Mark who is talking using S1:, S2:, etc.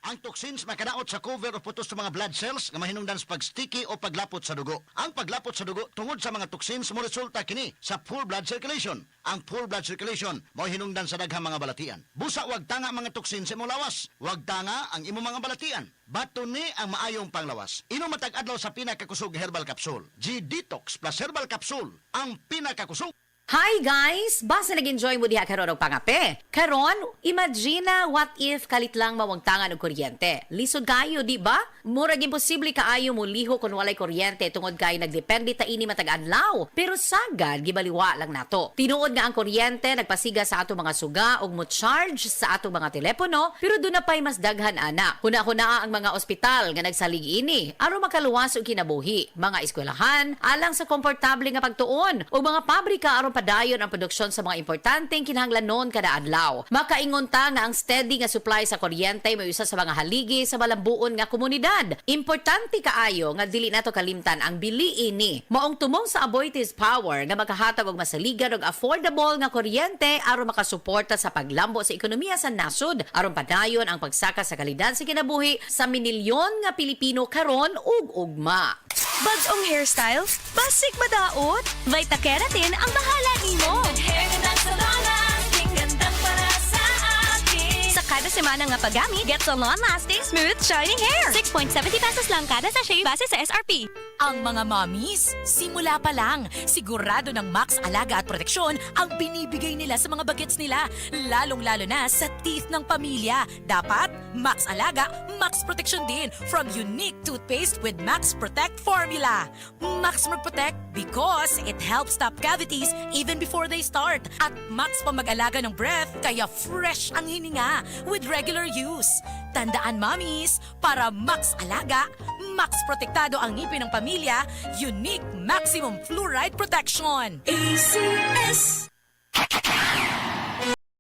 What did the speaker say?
S1: Ang toxins makadaot sa cover o putos sa mga blood cells nga mahinungdan sa pagsticky o paglapot sa dugo. Ang paglapot sa dugo tungod sa mga toxins mo resulta kini sa poor blood circulation. Ang poor blood circulation mao hinungdan sa daghang mga balatian. Busa wag tanga mga toxins sa imong lawas. Wag tanga ang imong mga balatian. Bato ni ang maayong panglawas. Inom matag adlaw sa pinakakusog herbal capsule. G-Detox plus herbal capsule. Ang pinakakusog.
S2: Hi guys! Basta nag-enjoy mo diha karon og pangape. Karon, imagine what if kalit lang mawagtangan og kuryente. Lisod kayo, di ba? Murag imposible kaayo mo liho kung walay kuryente tungod kay nagdepende ta ini matag adlaw. Pero sagad gibaliwa lang nato. Tinuod nga ang kuryente nagpasiga sa ato mga suga og mo charge sa ato mga telepono, pero do na pay mas daghan ana. Kuna-kuna ang mga ospital nga nagsalig ini aron makaluwas og kinabuhi. Mga eskwelahan alang sa komportable nga pagtuon ug mga pabrika aron padayon ang produksyon sa mga importanteng kinahanglanon kada adlaw. Makaingon ta nga ang steady nga supply sa kuryente may usa sa mga haligi sa malambuon nga komunidad. Importante kaayo nga dili nato kalimtan ang bili ini. Maong tumong sa Aboitiz Power nga makahatag og masaligan og affordable nga kuryente aron makasuporta sa paglambo sa ekonomiya sa nasod aron padayon ang pagsaka sa kalidad sa kinabuhi sa minilyon nga Pilipino karon ug ugma.
S3: Bags-ong hairstyles? Basic madaot? Vita Keratin ang bahala nimo. Sa kada semana nga paggamit, get sa long-lasting, smooth, shiny hair. 6.70 pesos lang kada sachet base sa SRP.
S4: Ang mga mommies, simula pa lang, sigurado ng Max Alaga at Proteksyon ang binibigay nila sa mga bagets nila, lalong-lalo na sa teeth ng pamilya. Dapat, Max Alaga, Max Proteksyon din from unique toothpaste with Max Protect formula. Max Protect because it helps stop cavities even before they start. At Max pa mag-alaga ng breath kaya fresh ang hininga with regular use. Tandaan, mommies, para Max Alaga, Max Protektado ang ngipin ng pamilya, unique maximum fluoride protection.
S3: ACS.